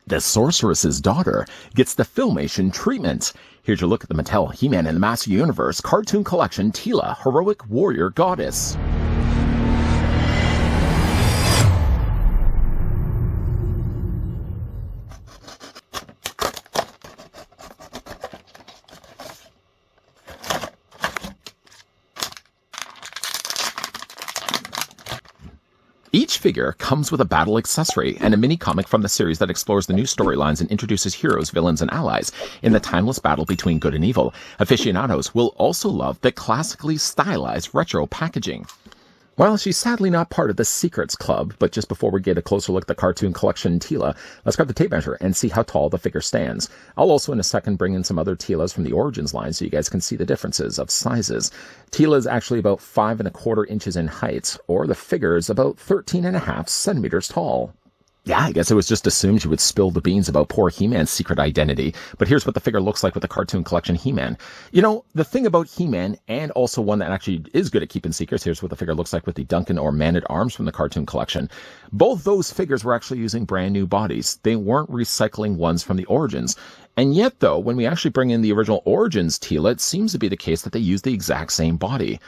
The Sorceress's Daughter gets the Filmation treatment. Here's your look at the Mattel He-Man and the Master Universe cartoon collection Teela, Heroic Warrior Goddess. Each figure comes with a battle accessory and a mini-comic from the series that explores the new storylines and introduces heroes, villains, and allies in the timeless battle between good and evil. Aficionados will also love the classically stylized retro packaging. Well, she's sadly not part of the Secrets Club, but just before we get a closer look at the cartoon collection Teela, let's grab the tape measure and see how tall the figure stands. I'll also in a second bring in some other Teelas from the Origins line so you guys can see the differences of sizes. Teela is actually about 5¼ inches in height, or the figure is about 13½ centimeters tall. Yeah, I guess it was just assumed she would spill the beans about poor He-Man's secret identity, but here's what the figure looks like with the cartoon collection He-Man. You know, the thing about He-Man, and also one that actually is good at keeping secrets, here's what the figure looks like with the Duncan or Man-at-Arms from the cartoon collection. Both those figures were actually using brand new bodies. They weren't recycling ones from the Origins. And yet, though, when we actually bring in the original Origins Teela, it seems to be the case that they use the exact same body.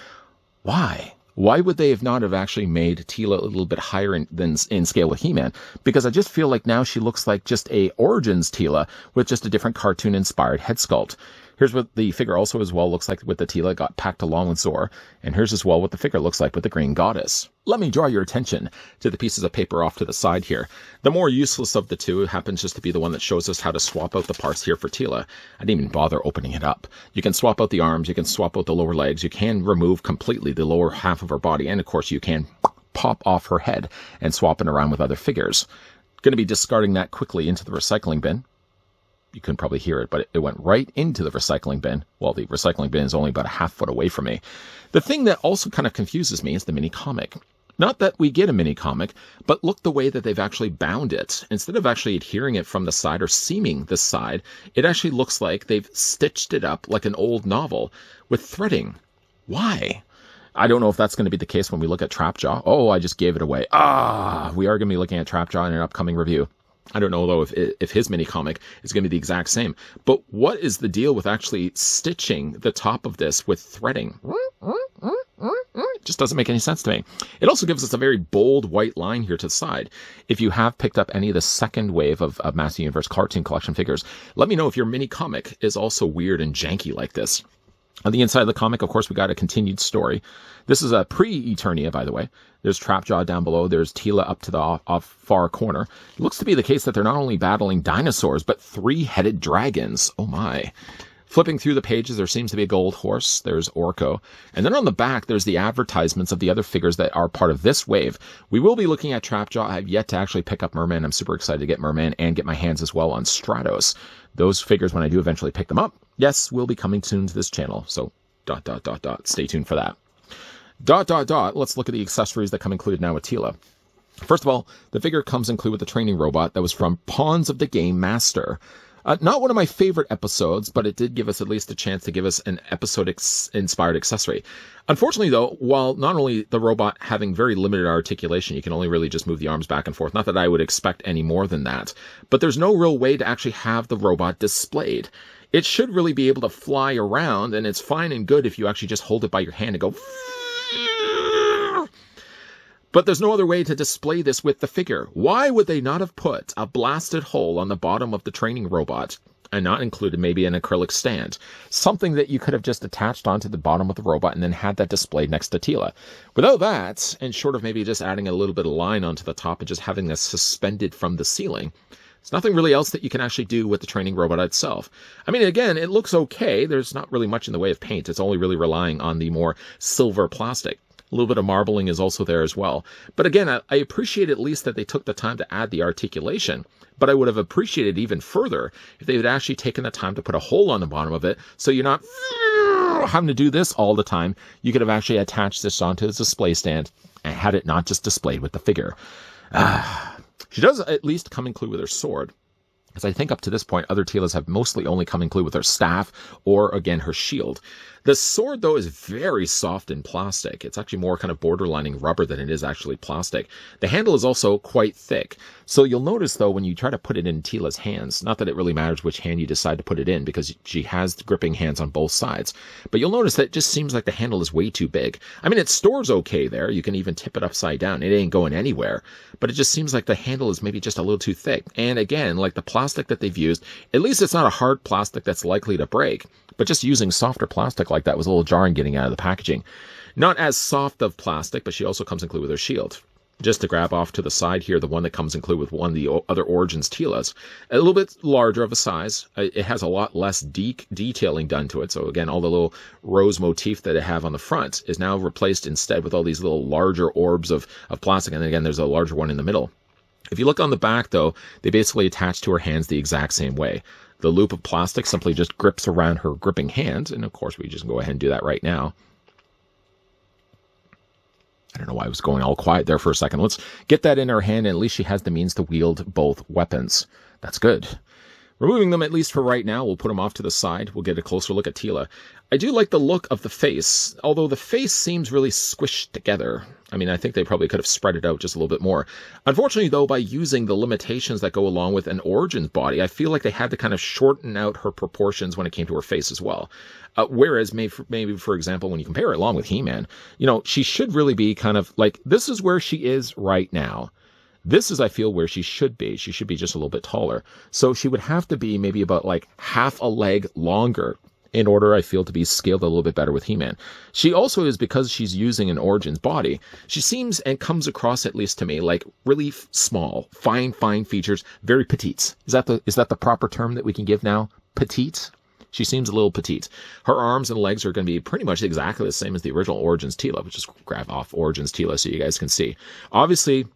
Why? Why would they have not have actually made Teela a little bit higher in scale with He-Man? Because I just feel like now she looks like just a Origins Teela with just a different cartoon-inspired head sculpt. Here's what the figure also as well looks like with the Teela got packed along with Zor. And here's as well what the figure looks like with the Green Goddess. Let me draw your attention to the pieces of paper off to the side here. The more useless of the two happens just to be the one that shows us how to swap out the parts here for Teela. I didn't even bother opening it up. You can swap out the arms, you can swap out the lower legs, you can remove completely the lower half of her body, and of course you can pop off her head and swap it around with other figures. Going to be discarding that quickly into the recycling bin. You couldn't probably hear it, but it went right into the recycling bin. Well, the recycling bin is only about a ½ foot away from me. The thing that also kind of confuses me is the mini comic. Not that we get a mini comic, but look the way that they've actually bound it. Instead of actually adhering it from the side or seaming the side, it actually looks like they've stitched it up like an old novel with threading. Why? I don't know if that's going to be the case when we look at Trapjaw. Oh, I just gave it away. We are going to be looking at Trapjaw in an upcoming review. I don't know, though, if his mini-comic is going to be the exact same. But what is the deal with actually stitching the top of this with threading? It just doesn't make any sense to me. It also gives us a very bold white line here to the side. If you have picked up any of the second wave of Master Universe cartoon collection figures, let me know if your mini-comic is also weird and janky like this. On the inside of the comic, of course, we got a continued story. This is a pre-Eternia, by the way. There's Trapjaw down below. There's Teela up to the off far corner. It looks to be the case that they're not only battling dinosaurs, but 3-headed dragons. Oh my. Flipping through the pages, there seems to be a gold horse. There's Orko. And then on the back, there's the advertisements of the other figures that are part of this wave. We will be looking at Trapjaw. I have yet to actually pick up Merman. I'm super excited to get Merman and get my hands as well on Stratos. Those figures, when I do eventually pick them up, yes, will be coming soon to this channel. So, ... Stay tuned for that. ... Let's look at the accessories that come included now with Teela. First of all, the figure comes included with the training robot that was from Pawns of the Game Master. Not one of my favorite episodes, but it did give us at least a chance to give us an episode-inspired accessory. Unfortunately, though, while not only the robot having very limited articulation, you can only really just move the arms back and forth, not that I would expect any more than that, but there's no real way to actually have the robot displayed. It should really be able to fly around, and it's fine and good if you actually just hold it by your hand and go... But there's no other way to display this with the figure. Why would they not have put a blasted hole on the bottom of the training robot and not included maybe an acrylic stand? Something that you could have just attached onto the bottom of the robot and then had that displayed next to Teela. Without that, and short of maybe just adding a little bit of line onto the top and just having this suspended from the ceiling, there's nothing really else that you can actually do with the training robot itself. I mean, again, it looks okay. There's not really much in the way of paint. It's only really relying on the more silver plastic. A little bit of marbling is also there as well. But again, I appreciate at least that they took the time to add the articulation, but I would have appreciated even further if they had actually taken the time to put a hole on the bottom of it so you're not having to do this all the time. You could have actually attached this onto the display stand and had it not just displayed with the figure. She does at least come included with her sword. As I think up to this point, other Teelas have mostly only come included with her staff or, again, her shield. The sword, though, is very soft in plastic. It's actually more kind of borderlining rubber than it is actually plastic. The handle is also quite thick. So you'll notice, though, when you try to put it in Teela's hands, not that it really matters which hand you decide to put it in because she has gripping hands on both sides, but you'll notice that it just seems like the handle is way too big. I mean, it stores okay there. You can even tip it upside down. It ain't going anywhere, but it just seems like the handle is maybe just a little too thick. And again, like the plastic that they've used, at least it's not a hard plastic that's likely to break, but just using softer plastic like that was a little jarring getting out of the packaging. Not as soft of plastic, but she also comes included with her shield. Just to grab off to the side here, the one that comes included with one of the other Origins Teelas. A little bit larger of a size. It has a lot less detailing done to it. So again, all the little rose motif that they have on the front is now replaced instead with all these little larger orbs of plastic. And then again, there's a larger one in the middle. If you look on the back, though, they basically attach to her hands the exact same way. The loop of plastic simply just grips around her gripping hand. And of course, we just go ahead and do that right now. I don't know why I was going all quiet there for a second. Let's get that in her hand, and at least she has the means to wield both weapons. That's good. Removing them, at least for right now, we'll put them off to the side. We'll get a closer look at Teela. I do like the look of the face, although the face seems really squished together. I mean, I think they probably could have spread it out just a little bit more. Unfortunately, though, by using the limitations that go along with an Origins body, I feel like they had to kind of shorten out her proportions when it came to her face as well. Whereas maybe, for example, when you compare it along with He-Man, you know, she should really be kind of like, this is where she is right now. This is, I feel, where she should be. She should be just a little bit taller. So she would have to be maybe about like half a leg longer in order, I feel, to be scaled a little bit better with He-Man. She also is, because she's using an Origins body, she seems and comes across, at least to me, like really small, fine features, very petite. Is that the proper term that we can give now? Petite? She seems a little petite. Her arms and legs are going to be pretty much exactly the same as the original Origins Teela. We'll just grab off Origins Teela so you guys can see. Obviously,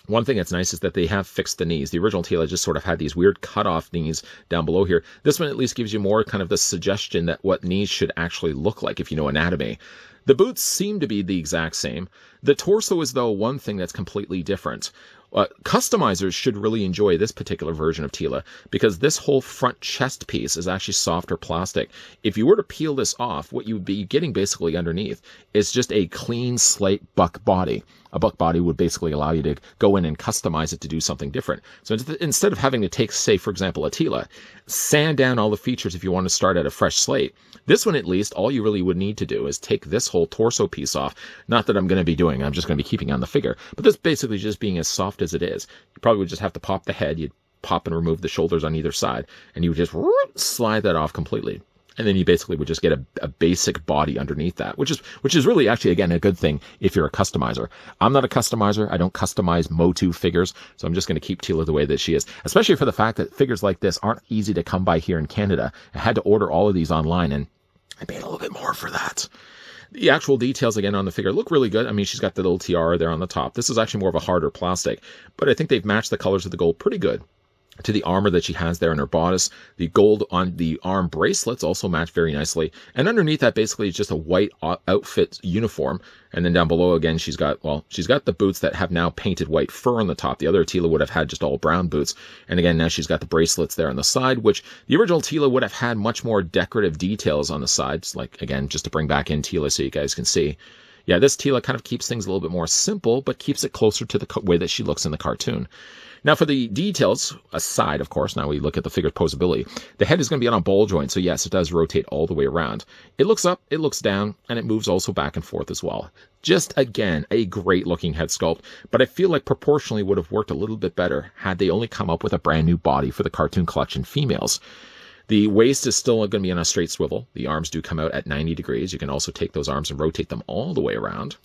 one thing that's nice is that they have fixed the knees. The original Teela just sort of had these weird cut-off knees down below here. This one at least gives you more kind of the suggestion that what knees should actually look like if you know anatomy. The boots seem to be the exact same. The torso is, though, one thing that's completely different. Customizers should really enjoy this particular version of Teela because this whole front chest piece is actually softer plastic. If you were to peel this off, what you would be getting basically underneath is just a clean slate buck body. A buck body would basically allow you to go in and customize it to do something different. So instead of having to take, say, for example, a Teela, sand down all the features if you want to start at a fresh slate, this one, at least, all you really would need to do is take this whole torso piece off. Not that I'm going to be doing, I'm just going to be keeping on the figure. But this basically just being as soft as it is. You probably would just have to pop the head. You'd pop and remove the shoulders on either side, and you would just slide that off completely. And then you basically would just get a basic body underneath that, which is really actually, again, a good thing if you're a customizer. I'm not a customizer. I don't customize MOTU figures, so I'm just going to keep Teela the way that she is, especially for the fact that figures like this aren't easy to come by here in Canada. I had to order all of these online, and I paid a little bit more for that. The actual details, again, on the figure look really good. I mean, she's got the little tiara there on the top. This is actually more of a harder plastic, but I think they've matched the colors of the gold pretty good to the armor that she has there in her bodice. The gold on the arm bracelets also match very nicely. And underneath that basically is just a white outfit uniform. And then down below, again, she's got the boots that have now painted white fur on the top. The other Teela would have had just all brown boots. And again, now she's got the bracelets there on the side, which the original Teela would have had much more decorative details on the sides. Like, again, just to bring back in Teela so you guys can see. Yeah, this Teela kind of keeps things a little bit more simple, but keeps it closer to the way that she looks in the cartoon. Now, for the details aside, of course, now we look at the figure's posability. The head is going to be on a ball joint, so yes, it does rotate all the way around. It looks up, it looks down, and it moves also back and forth as well. Just, again, a great-looking head sculpt, but I feel like proportionally would have worked a little bit better had they only come up with a brand new body for the Cartoon Collection females. The waist is still going to be on a straight swivel. The arms do come out at 90 degrees. You can also take those arms and rotate them all the way around.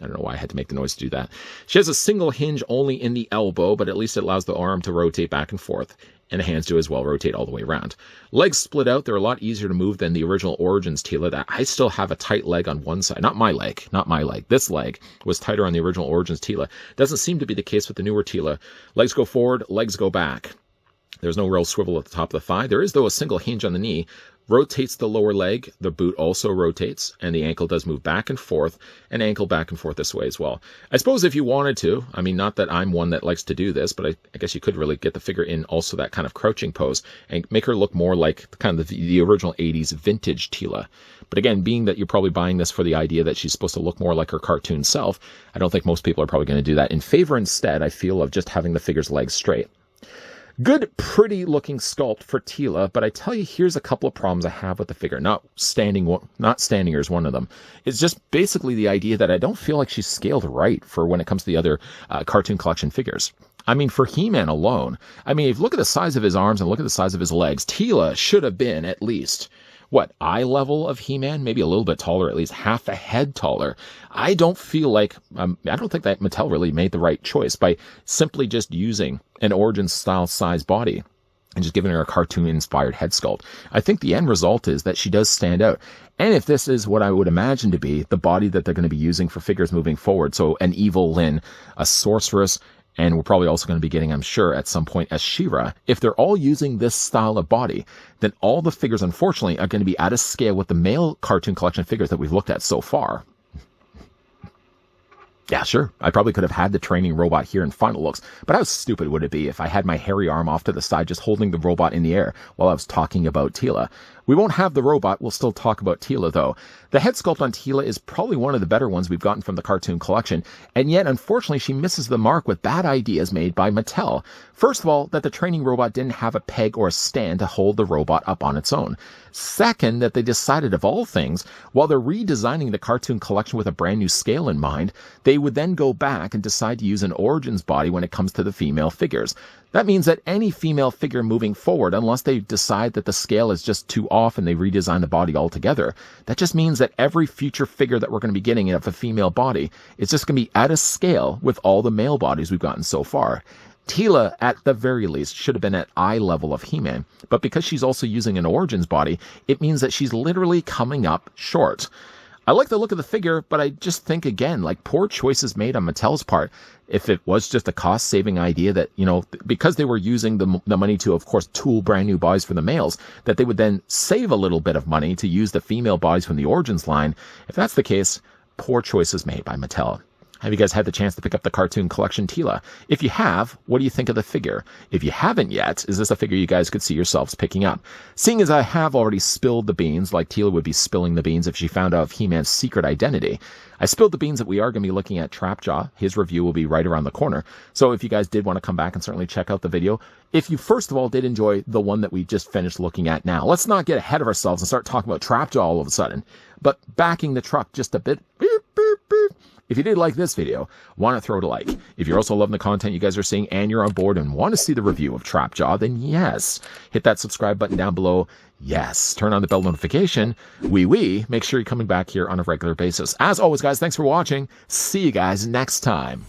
I don't know why I had to make the noise to do that. She has a single hinge only in the elbow, but at least it allows the arm to rotate back and forth. And the hands do as well rotate all the way around. Legs split out. They're a lot easier to move than the original Origins Teela. That I still have a tight leg on one side. Not my leg. This leg was tighter on the original Origins Teela. Doesn't seem to be the case with the newer Teela. Legs go forward, legs go back. There's no real swivel at the top of the thigh. There is, though, a single hinge on the knee. rotates the lower leg, the boot also rotates, and the ankle does move back and forth, and ankle back and forth this way as well. I suppose if you wanted to, I mean, not that I'm one that likes to do this, but I guess you could really get the figure in also that kind of crouching pose and make her look more like kind of the original 80s vintage Teela. But again, being that you're probably buying this for the idea that she's supposed to look more like her cartoon self, I don't think most people are probably going to do that. In favor instead, I feel, of just having the figure's legs straight. Good, pretty looking sculpt for Teela, but I tell you, here's a couple of problems I have with the figure. Not standing her is one of them. It's just basically the idea that I don't feel like she's scaled right for when it comes to the other cartoon collection figures. I mean, for He-Man alone, I mean, if you look at the size of his arms and look at the size of his legs, Teela should have been at least, eye level of He-Man? Maybe a little bit taller, at least half a head taller. I don't feel like, I don't think that Mattel really made the right choice by simply just using an Origins-style size body and just giving her a cartoon-inspired head sculpt. I think the end result is that she does stand out. And if this is what I would imagine to be the body that they're going to be using for figures moving forward, so an evil Lynn, a sorceress, and we're probably also going to be getting, I'm sure, at some point, a She-Ra. If they're all using this style of body, then all the figures, unfortunately, are going to be out of scale with the male cartoon collection figures that we've looked at so far. Yeah, sure, I probably could have had the training robot here in final looks, but how stupid would it be if I had my hairy arm off to the side just holding the robot in the air while I was talking about Teela? We won't have the robot, we'll still talk about Teela though. The head sculpt on Teela is probably one of the better ones we've gotten from the cartoon collection, and yet unfortunately she misses the mark with bad ideas made by Mattel. First of all, that the training robot didn't have a peg or a stand to hold the robot up on its own. Second, that they decided, of all things, while they're redesigning the cartoon collection with a brand new scale in mind, they would then go back and decide to use an Origins body when it comes to the female figures. That means that any female figure moving forward, unless they decide that the scale is just too off and they redesign the body altogether, that just means that every future figure that we're going to be getting of a female body is just going to be out of scale with all the male bodies we've gotten so far. Teela, at the very least, should have been at eye level of He-Man, but because she's also using an Origins body, it means that she's literally coming up short. I like the look of the figure, but I just think, again, like, poor choices made on Mattel's part. If it was just a cost-saving idea that, you know, because they were using the money to, of course, tool brand new bodies for the males, that they would then save a little bit of money to use the female bodies from the Origins line. If that's the case, poor choices made by Mattel. Have you guys had the chance to pick up the cartoon collection Teela? If you have, what do you think of the figure? If you haven't yet, is this a figure you guys could see yourselves picking up? Seeing as I have already spilled the beans, like Teela would be spilling the beans if she found out of He-Man's secret identity, I spilled the beans that we are going to be looking at Trapjaw. His review will be right around the corner. So if you guys did want to come back and certainly check out the video, if you first of all did enjoy the one that we just finished looking at now, let's not get ahead of ourselves and start talking about Trapjaw all of a sudden, but backing the truck just a bit. Beep, beep, beep. If you did like this video, want to throw it a like. If you're also loving the content you guys are seeing and you're on board and want to see the review of Trapjaw, then yes, hit that subscribe button down below. Yes, turn on the bell notification. Make sure you're coming back here on a regular basis. As always, guys, thanks for watching. See you guys next time.